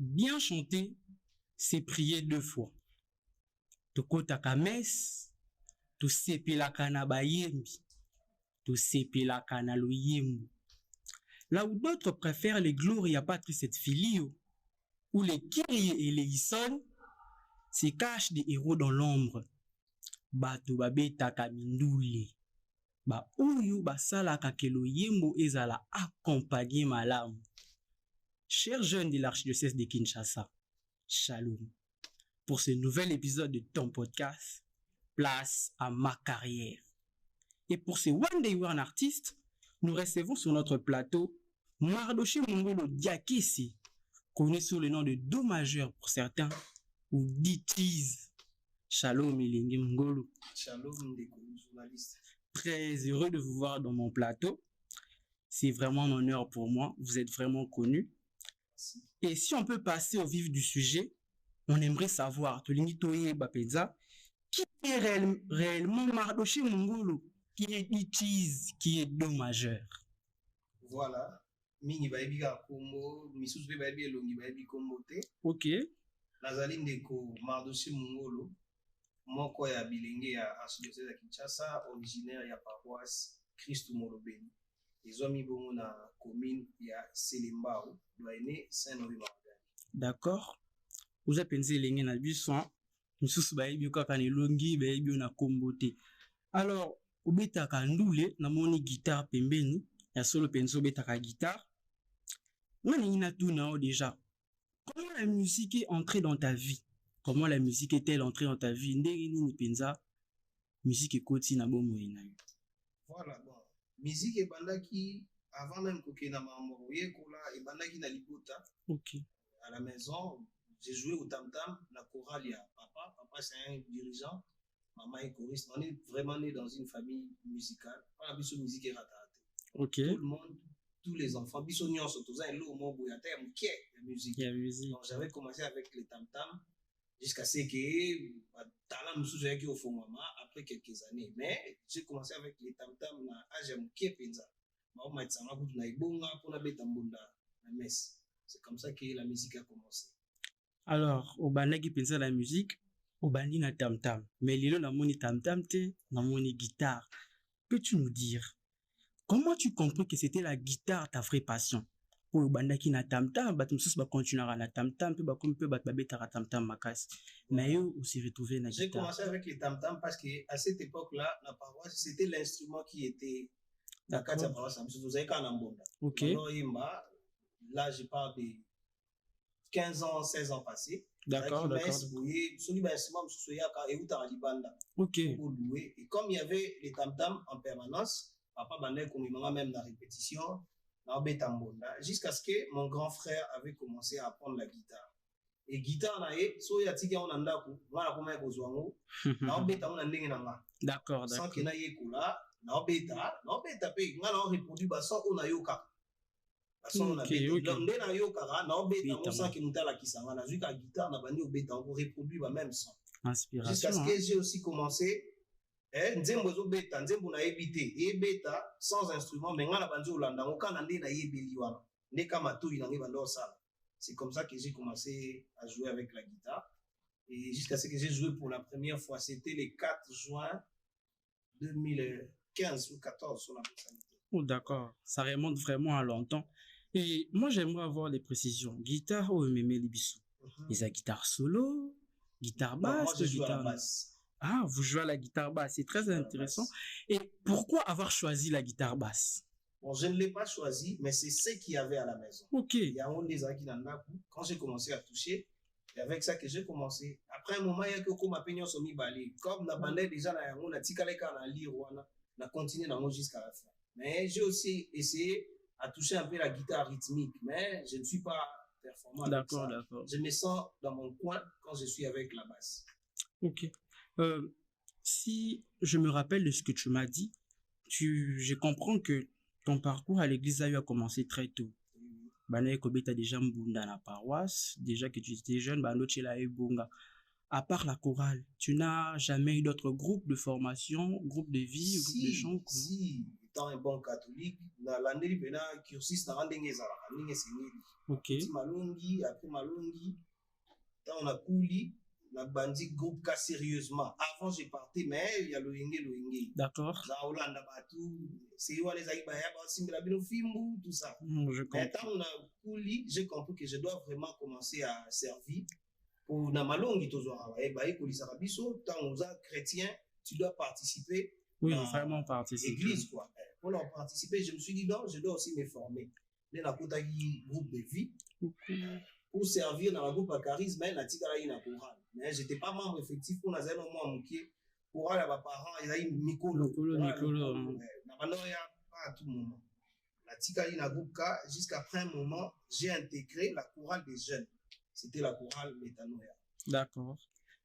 Bien chanter, c'est prier 2 fois. Tokotaka messe, tosepelaka na bayembi, tosepelaka na loyembo. Là où d'autres préfèrent les Gloria Patris et Filio, ou les Kyrie et les Ison, se cachent des héros dans l'ombre. Bato babetaka mindule. Ba oyo basalaka ke loyembo ezala accompagné malamu. Chers jeunes de l'archidiocèse de Kinshasa, shalom. Pour ce nouvel épisode de ton podcast, place à ma carrière. Et pour ce One Day One Artist, nous recevons sur notre plateau Mardoché Mongolo Diakisi, connu sous le nom de Do majeur pour certains, ou Ditiz. Shalom Elengi Mongolo. Shalom des journalistes. Très heureux de vous voir dans mon plateau. C'est vraiment un honneur pour moi. Vous êtes vraiment connu. Merci. Et si on peut passer au vif du sujet, on aimerait savoir, Tolingi Toye Bapeza, qui est réellement Mardoché Mongolo, qui est Ditiz, qui est Do majeur. Voilà. Mingi baibi ka Kombo, misusu pe baibi elongi baibi Kombo te. Ok. Nazali ndeko Mardoché Mongolo, moko ya bilenge ya archidiocèse ya Kinshasa, originaire ya paroisse Christ Molobeni. Ezwami bongo na commune ya Selembao, doyenne Saint-Honoré. D'accord. Vous avez pensé l'engin na biso, misusu baibi kaka na elongi baibi na Kombo te. Alors, obetaka ndule na moni guitare pembeni, ya solo penso obetaka guitare. Nani na tuna déjà. Comment la musique est entrée dans ta vie? Comment la musique est-elle entrée dans ta vie? Ndenge nini penza musique ekoti na bomo na yo. Voilà, bon. Musique ebandaki avant même kokena mambo yekola ebandaki na libota. OK. À la maison, j'ai joué au tam-tam, la chorale ya papa. Papa c'est un dirigeant, maman est choriste. On est vraiment né dans une famille musicale. Pas la musique est ratée. OK. Tout le monde, tous les enfants, biso nyonso toza elo mo boyata ya muke ya musique. La musique. Donc j'avais commencé avec les tam-tam jusqu'à ce que talent mususu yaki au fond maman après quelques années. Mais j'ai commencé avec les tam-tam na âge ya muke penza. Ba o maitsanga kutu na ibonga pona beta mbunda na messe. C'est comme ça que la musique a commencé. Alors, au bandaki pensa la musique, au bandi na tam-tam. Mais lilo na moni tam-tam te, na moni guitare. Peux-tu nous dire comment tu compris que c'était la guitare ta vraie passion? Pour bandaki na tam-tam, bat mususu ba continuera na tam-tam, pe ba comme pe bat babeta tam-tam makas. Mais yo on s'est retrouvé na guitare. J'ai commencé avec les tam-tam parce que à cette époque-là, la paroisse, c'était l'instrument qui était la carte de la paroisse. OK. Là, je parle de 15 ans, 16 ans passés. D'accord, d'accord. OK. Et comme il y avait les tam-tam en permanence, papa bandait comme même la répétition, jusqu'à ce que mon grand frère avait commencé à apprendre la guitare. Et guitare so ya tika on andaku, wana koma ko zwango, na obeta on ndenge na nga. D'accord, Sans d'accord. que na yekula, na obeta pe nga na reproduit ba son on ayoka. Son na beta. Ndé na yoka na obeta on sans que mutala kisanga na zuka guitare na bandi obeta on reproduit ba même son. Inspiration. Jusqu'à ce que j'ai aussi commencé nzembo zo beta nzembo na ebité et beta sans instrument mais nga na bandi olanda okana ndé na yebeli wana. Ndé kama tout il en bando ça. C'est comme ça que j'ai commencé à jouer avec la guitare. Et jusqu'à ce que j'ai joué pour la première fois, c'était le 4 juin 2015 ou 14 sur la personnalité. Oh, d'accord. Ça remonte vraiment à longtemps. Et moi, j'aimerais avoir des précisions. Guitare ou mémé libiso? Les guitare solo, guitare basse? Non, moi, je joue guitare... à la basse. Ah, vous jouez à la guitare basse. C'est très intéressant. Et pourquoi avoir choisi la guitare basse? Bon, je ne l'ai pas choisi, mais c'est ce qu'il y avait à la maison. OK. Il y a un des qui n'en a. Quand j'ai commencé à toucher, c'est avec ça que j'ai commencé. Après un moment, il y a que comme ma peignon sont mis balé. Comme la bande déjà, on a ticalé quand on a lire, on a continué jusqu'à la fin. Mais j'ai aussi essayé à toucher un peu la guitare rythmique, mais je ne suis pas performant. D'accord, d'accord. Je me sens dans mon coin quand je suis avec la basse. OK. Si je me rappelle de ce que tu m'as dit, je comprends que ton parcours à l'église a eu à commencer très tôt. Banaye Kobeta déjà mbunda na paroisse, déjà que tu étais jeune, Banochela et Bunga. À part la chorale, tu n'as jamais eu d'autres groupes de formation, groupes de vie, groupes de chant? Si, étant un bon catholique, nalandeli pena cursus na ndenge ezalaka ndenge esengeli. Ok. Malongi, après Malongi, tant on a couli, na bandi groupe cas sérieusement. Avant j'ai parti, mais il y a le Yenge. D'accord. Za Hollanda Batou, c'est où les Aïba Yaba, Simbla Bino Fimbu, tout ça. Je comprends. Mais tant on a couli, j'ai compris que je dois vraiment commencer à servir. Pour na Malongi, toujours, tant on a chrétien, tu dois participer. Oui, vraiment participer. Église, quoi. Pour en participer, je me suis dit non, je dois aussi me former. Dans la groupe de vie. Pour servir dans la groupe à charisme, mais je n'étais pas membre effectif pour nous aller au Mouké. Pour aller à mes parents, ils avaient Mikolo. Pas à tout moment. La Tikali na groupe K, jusqu'après un moment, j'ai intégré la chorale des jeunes. C'était la chorale Métanoïa. D'accord.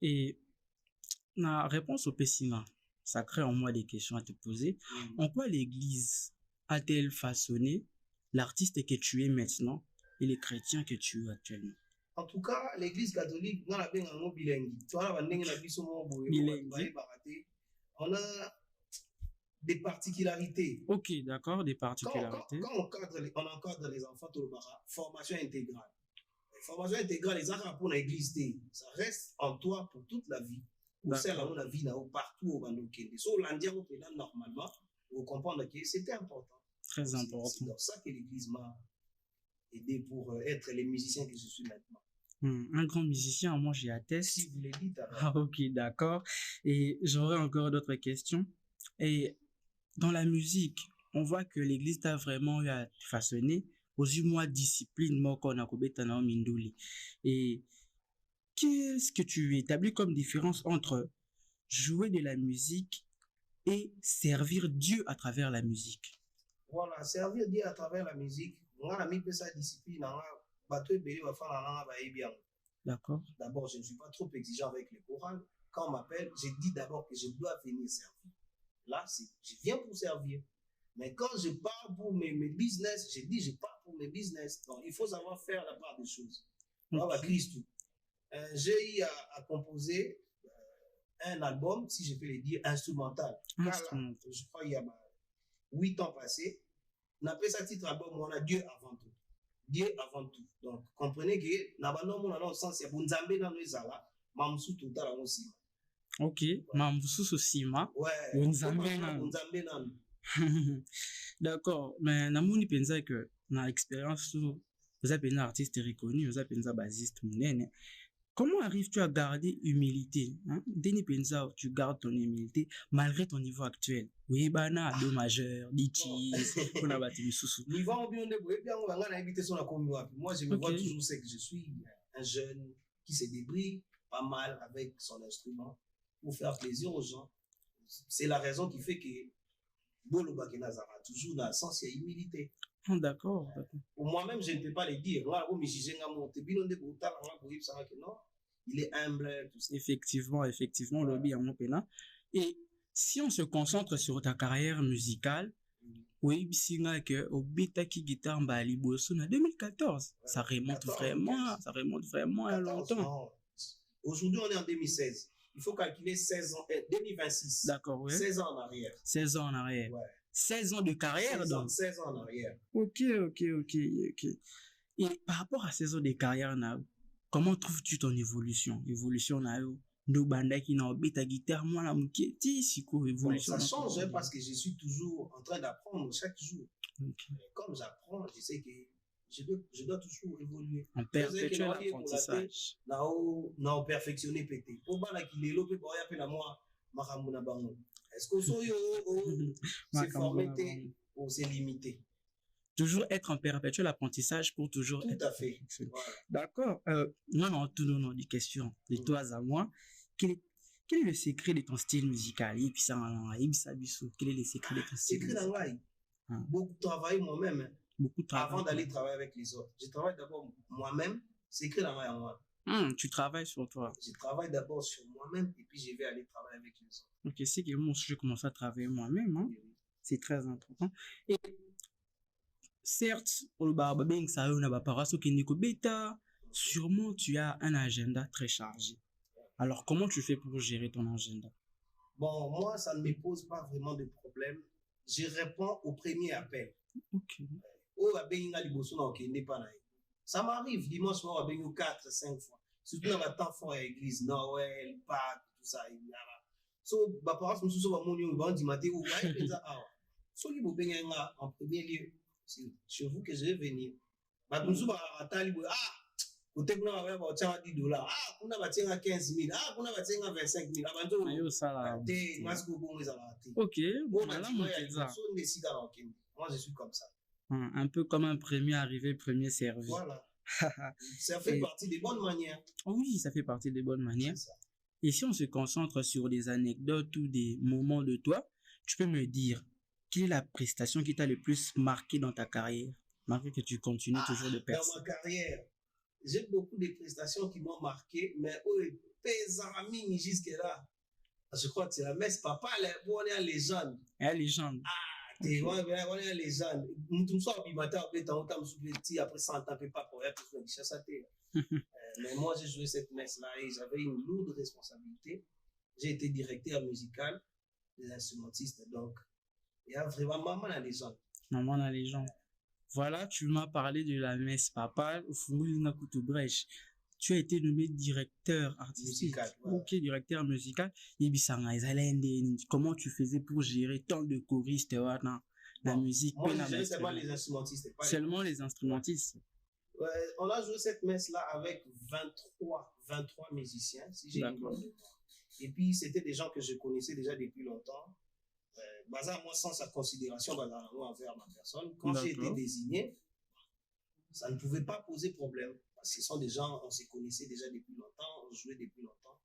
Et la réponse au Pessina, ça crée en moi des questions à te poser. En quoi l'Église a-t-elle façonné l'artiste que tu es maintenant et les chrétiens que tu es actuellement? En tout cas, l'Église catholique, on a des particularités. Ok, d'accord, des particularités. Quand on encadre les enfants, formation intégrale. Formation intégrale, les enfants pour l'Église, ça reste en toi pour toute la vie. Au sein de la vie, partout au Bandoké. So, l'Indien, normalement, vous comprenez que c'était important. Très important. C'est dans ça que l'Église m'a aidé pour être les musiciens que je suis maintenant. Un grand musicien, moi j'y atteste. Si vous l'avez dit, ah, ok, d'accord. Et j'aurais encore d'autres questions. Et dans la musique, on voit que l'Église t'a vraiment eu à façonner aux mois discipline, moi qu'on a kobetana minduli. Et qu'est-ce que tu établis comme différence entre jouer de la musique et servir Dieu à travers la musique? Voilà, servir Dieu à travers la musique, on a mis sa discipline, d'accord. D'abord, je ne suis pas trop exigeant avec les chorales. Quand on m'appelle, je dis d'abord que je dois venir servir. Là, je viens pour servir. Mais quand je pars pour mes business, je dis je pars pour mes business. Donc, il faut savoir faire la part des choses. J'ai eu à composer un album, si je peux le dire, instrumental. Je crois qu'il y a 8 ans passés. On appelle ça titre album, on a Dieu avant tout. Dieu avant tout. Donc, comprenez que dans le sens, il y a Bunzambe dans les Zala, Mamsou tout à l'heure aussi. Ok, Mamsou Sima. Ouais, Bunzambe dans. D'accord, mais namoni pensa que na expérience vous avez un artiste reconnu, vous avez un bassiste monene. Comment arrives-tu à garder humilité? Deni pensa, tu gardes ton humilité malgré ton niveau actuel. Oui, bana do majeur, ditis, on a battu le sous. Moi, je me vois toujours c'est que je suis un jeune qui se débrouille pas mal avec son instrument pour faire plaisir aux gens. C'est la raison qui fait que Bolo Bakenazara, toujours dans le sens, il y a humilité. D'accord. Pour moi-même, je ne peux pas le dire. Non, il est humble. Tout ça. Effectivement, lobby à mon pena. Et si on se concentre sur ta carrière musicale, oui, bisinga que au Bitaki Guitar Bali Bosso en 2014, ça remonte vraiment à longtemps. Aujourd'hui, on est en 2016. Il faut calculer 16 ans, 2026. D'accord, oui. 16 ans en arrière. 16 ans en arrière. Ouais. 16 ans de carrière, 16 ans en arrière. Ok. Et par rapport à 16 ans de carrière, comment trouves-tu ton évolution? No banda qui n'a pas ta guitare, moi la mouqueti, si quoi évolution. Ça change parce que je suis toujours en train d'apprendre chaque jour. Okay. Comme j'apprends, je sais que je dois toujours évoluer. En perpétuel apprentissage. Non, perfectionner pété. Pour bala qui les lopé pour y appeler à moi, maramuna bango. Est-ce que c'est formé ou c'est limité? Toujours être en perpétuel apprentissage pour toujours tout à fait. Voilà. D'accord. Non, tout le nom des questions de toi à moi. Quel est le secret de ton style musical? Quel est le secret de ton style musical? Beaucoup travailler moi-même. Beaucoup travailler. Avant d'aller travailler avec les autres. Je travaille d'abord moi-même. C'est écrit dans moi. Tu travailles sur toi. Je travaille d'abord sur moi-même et puis je vais aller travailler avec les autres. Ok, c'est que moi, je commence à travailler moi-même. Hein? Oui. C'est très important. Et certes, pour le barbabing, ça a une apparaissance qui n'est que bêta. Sûrement, tu as un agenda très chargé. Alors, comment tu fais pour gérer ton agenda? Bon, moi, ça ne me pose pas vraiment de problème. je réponds au premier appel. Ok. Oh, abenga liboso na okende pa na ye. Ça m'arrive dimanche soir abenga 4, 5 fois. Surtout dans le temps fort à l'église, Noël, Pâques, tout ça. So, bah, par exemple, si on va dire matin, ou ouais, pensa ah. So, il faut bien en premier lieu, c'est chez vous que je vais venir. Bah, nous sommes à Tali, ah, peut-être qu'on va avoir $10, ah, on va tirer à 15 000, ah, on va tirer à 25 000. Ayo ça là. Ok, Ok, bon, voilà moi, je suis comme ça. Un peu comme un premier arrivé, premier servi. Voilà. Ça fait partie des bonnes manières. Oui, ça fait partie des bonnes manières. Et si on se concentre sur des anecdotes ou des moments de toi, tu peux me dire quelle est la prestation qui t'a le plus marqué dans ta carrière, malgré que tu continues toujours de percer. Dans ma carrière, j'ai beaucoup de prestations qui m'ont marqué, mais Pézarami jusque là. Je crois que c'est la messe papa, on est à légende. La légende. On est à légende. Nous sommes après 100 ans, pas pour être mais moi, j'ai joué cette messe-là et j'avais une lourde responsabilité. J'ai été directeur musical des instrumentistes. Donc, il y a vraiment maman la légende. Maman la légende. Voilà, tu m'as parlé de la messe papale au Fumulina Koutoubreche. Tu as été nommé directeur artistique. Musical, voilà. Ok, directeur musical. Comment tu faisais pour gérer tant de choristes dans la musique? Moi, je gérais seulement les instrumentistes. Seulement les instrumentistes. On a joué cette messe-là avec 23 musiciens, si j'ai une bonne mémoire. Et puis, c'était des gens que je connaissais déjà depuis longtemps. Bazar, moi, sans sa considération envers ma personne, quand j'ai été désigné, ça ne pouvait pas poser problème. Parce que ce sont des gens, on se connaissait déjà depuis longtemps, on jouait depuis longtemps.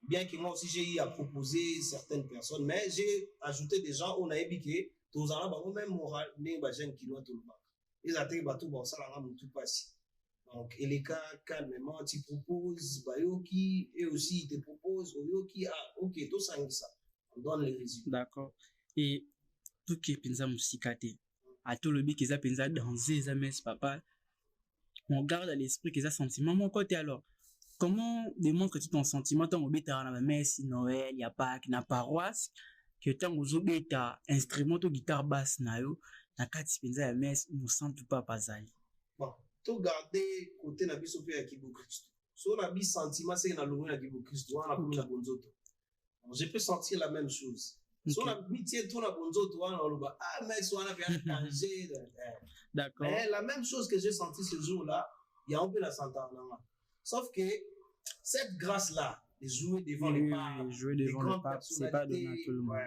Bien que moi aussi, j'ai eu à proposer certaines personnes, mais j'ai ajouté des gens, on a épiqué, tous en ont même moral, mais j'ai qui doit tout le monde. Ils atteignent bateau, bon, ça, là, tout passe. Donc, et les cas, calmement, tu proposes, Bayoki, et aussi, il te propose, Oyoki, ah, ok, tout ça, on donne les résultats. D'accord. Et tout qui est pensé musicate, à tout le but qu'ils a pensé danser, ça messe papa, on garde à l'esprit qu'ils a sentiment. Mon côté alors, comment démontres-tu ton sentiment tant au but à la messe, Noël, il n'y a pas na paroisse, que tant aux autres instrument ou guitare basse, nayo, na kati penza ya messe, nous sent tout pas pasali. Bon, tout garder côté na biso pe ya Kibo Christ. So na bi sentiment c'est na longo na Kibo Christ, on a pour la bonzoto. Je peux sentir la même chose. So na bi tie tout na bonzoto, on a loba ah mais so na bien danger. D'accord. Mais la même chose que j'ai senti ce jour-là, il y a un peu la sentir là. Sauf que cette grâce-là, de jouer devant les papes, jouer devant le pape, c'est pas donné à tout le monde.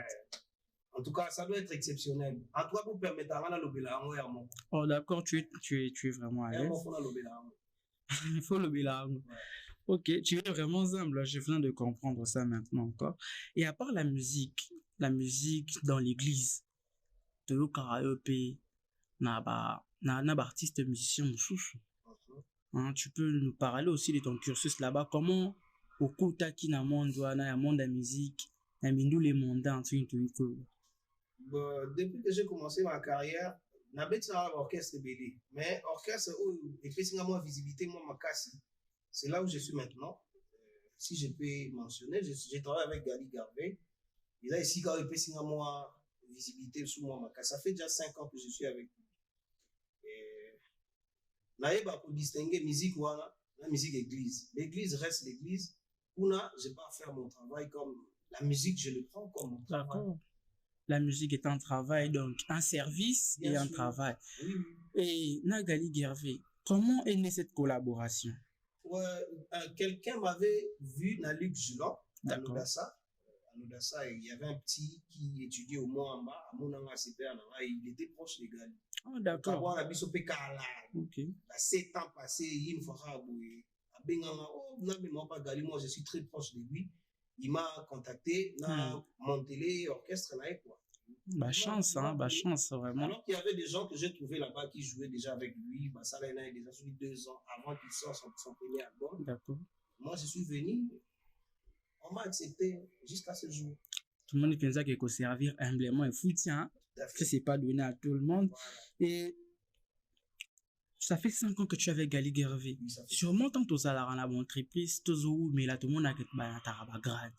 En tout cas, ça doit être exceptionnel. En toi, vous permettez à la. Oh, d'accord, tu es vraiment à l'aise. Il faut le bilan. Ok, tu es vraiment humble. Je viens de comprendre ça maintenant encore. Et à part la musique dans l'église, de l'eau karaoke, na artiste musicien moussoussou. Tu peux nous parler aussi de ton cursus là-bas. Comment, au côté qui na monde de musique, na mindou les mondains, depuis que j'ai commencé ma carrière, n'avais pas orchestre BD, mais orchestre où et puis moi visibilité moi ma casse. C'est là où je suis maintenant. Si je peux mentionner, j'ai travaillé avec Gali Garvey. Et là ici quand il peut signer moi visibilité sous moi ma casse. Ça fait déjà 5 ans que je suis avec lui. Naïba pour distinguer musique ou la musique église. L'église reste l'église. Ou là, je vais pas faire mon travail comme la musique, je le prends comme mon travail. D'accord. La musique est un travail, donc un service et un travail. Oui. Et Nagali Gervais, comment est née cette collaboration? Quelqu'un m'avait vu dans Luc Julan, à Nodassa. Il y avait un petit qui étudiait au Mont en bas, à Monanga il était proche de Gali. Oh, d'accord. Ok. Il y a 7 ans passés, il me fera moi je suis très proche de lui. Il m'a contacté dans mon télé orchestre là quoi. Chance vraiment. Alors qu'il y avait des gens que j'ai trouvé là-bas qui jouaient déjà avec lui, ça là il a déjà suivi 2 ans avant qu'il sorte son premier album. D'accord. Moi je suis venu, on m'a accepté jusqu'à ce jour. Tout le monde pensait qu'il faut servir humblement et foutu, hein. Que c'est pas donné à tout le monde. Voilà. Et ça fait 5 ans que tu es avec Gali Gervais. Oui, sûrement, tant que tu as la entreprise, mais là, tout le monde a un grade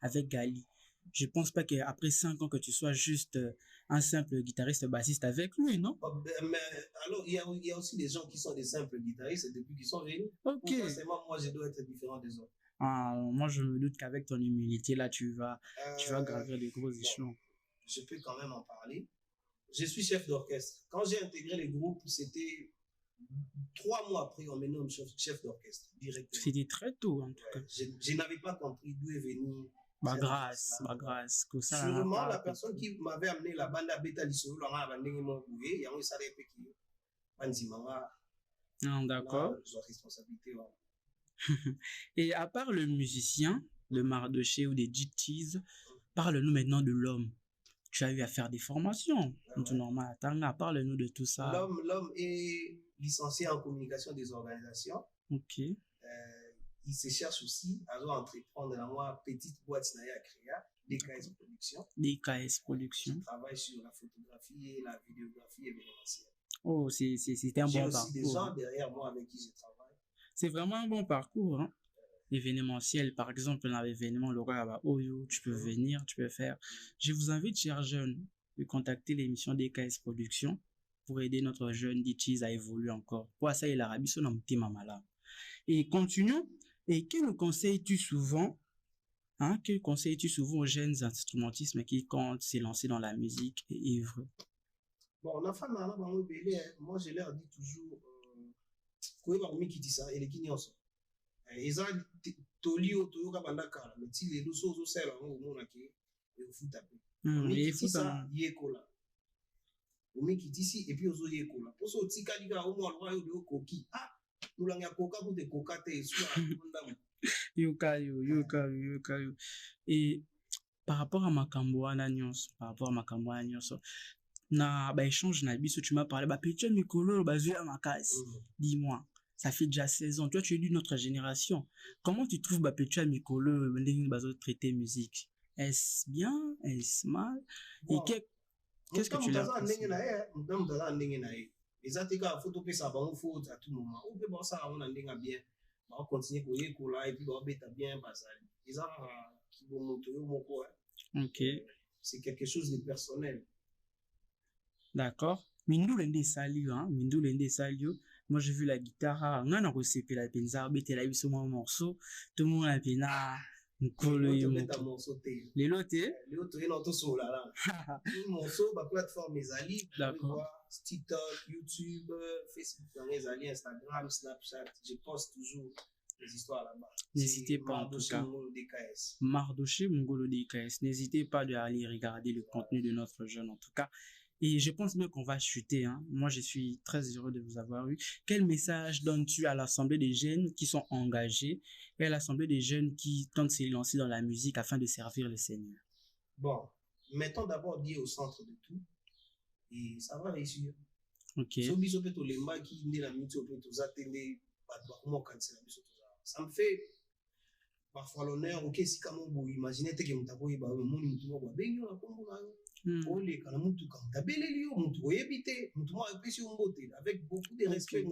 avec Gali. Je pense pas qu'après 5 ans que tu sois juste un simple guitariste bassiste avec lui, non? Mais alors, il y a aussi des gens qui sont des simples guitaristes depuis qu'ils sont venus. Ok. Pourquoi seulement moi, je dois être différent des autres? Ah, moi, je me doute qu'avec ton humilité, là, tu vas gravir des gros Bon, échelons. je peux quand même en parler. Je suis chef d'orchestre. Quand j'ai intégré les groupes, c'était 3 mois après, on me nomme chef d'orchestre directement. C'était très tôt, en tout cas. Je n'avais pas compris d'où est venu. Ma grâce. Que ça Sûrement, la personne qui m'avait amené la bande à Beta Lissou, là, on a bandé mon boué, il y a un salaire qui d'accord. Responsabilité. Et à part le musicien, le Mardoché ou des GTs, parle-nous maintenant de l'homme. Tu as eu à faire des formations. Normal. Parle-nous de tout ça. L'homme est licencié en communication des organisations. Ok. Il se cherche aussi à entreprendre dans moi petite boîte à créer, DKS Production. DKS Production. Je travaille sur la photographie et la vidéographie événementielle. Oh, c'était un bon parcours. J'ai aussi des gens derrière moi avec qui je travaille. C'est vraiment un bon parcours, hein. Événementiel, par exemple, dans l'événement Laura Oyo, tu peux venir, tu peux faire. Je vous invite, chers jeunes, de contacter l'émission DKS Production pour aider notre jeune DJs à évoluer encore. Pour ça, il a rabi son petit mamala. Et continuons. Et que nous conseilles-tu souvent, aux jeunes instrumentistes qui comptent s'élancer dans la musique et œuvre? Bon, on a fait moi je leur dis toujours, eza toli oyo toyoka banda kala me ti lelo so ozosala yango omona ke efuta pe omikitisa yekola omikitisi epuis ozoyekola mposo otikali kaka omwa lwa oyo okoki molangi ya koka kute koka te esuaondamu yoka. Et par rapport à makambo wana nyonso na baéchange na biso tu m'as parlé bapetia mikolo bazuya makasi. Dis-moi, ça fait déjà 16 ans. Toi, tu es d'une autre génération. Comment tu trouves Bapetua Mikolo, traiter musique? Est-ce bien? Est-ce mal? Et qu'est-ce que tu l'as apprécié? Ok. C'est quelque chose de personnel. D'accord. Mindou Salio. Moi, j'ai vu la guitare. On a reçu la penza, la eu mon morceau. Tout le monde a bien les lotes. Morceau, ma plateforme est Ali. D'accord. TikTok, YouTube, Facebook, Instagram, Snapchat. Je poste toujours les histoires là-bas. N'hésitez pas en tout cas. Mardoché Mongolo DKS. N'hésitez pas à aller regarder le contenu de notre jeune en tout cas. Et je pense bien qu'on va chuter. Moi, je suis très heureux de vous avoir eu. Quel message donnes-tu à l'Assemblée des jeunes qui sont engagés et à l'Assemblée des jeunes qui tentent de se lancer dans la musique afin de servir le Seigneur? Bon, mettons d'abord Dieu au centre de tout et ça va réussir. Ok. Ça me fait parfois l'honneur. Ok, si quand vous imaginez que vous avez avec beaucoup de respect,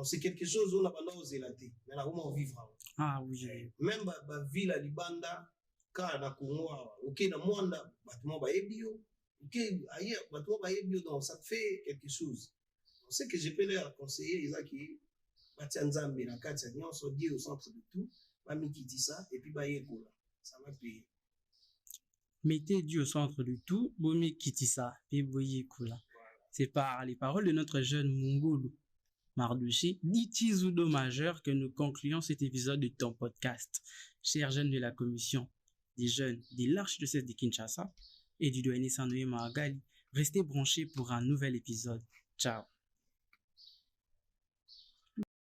c'est quelque chose on a pendant aux élatés, mais là on vivra. Ah oui. Même la ville à Libanda, car na Congo, ok, na Mwanda, bâtiment ba ebio, ok, ailleurs, bâtiment ba ebio, donc ça fait quelque chose. On sait que je peux leur conseiller, Isaki, Batianzambe, na Katia, on se dit au centre de tout, Mami qui dit ça, et puis ba yekola, ça va payer. Mettez Dieu au centre de tout, Bomi Kitissa, et Boye Kula. C'est par les paroles de notre jeune Mongolo Mardoché, Ditizudo majeur, que nous concluons cet épisode de ton podcast. Chers jeunes de la commission, des jeunes de l'archidiocèse de Kinshasa et du douanier Sanoé Mahagali, restez branchés pour un nouvel épisode. Ciao.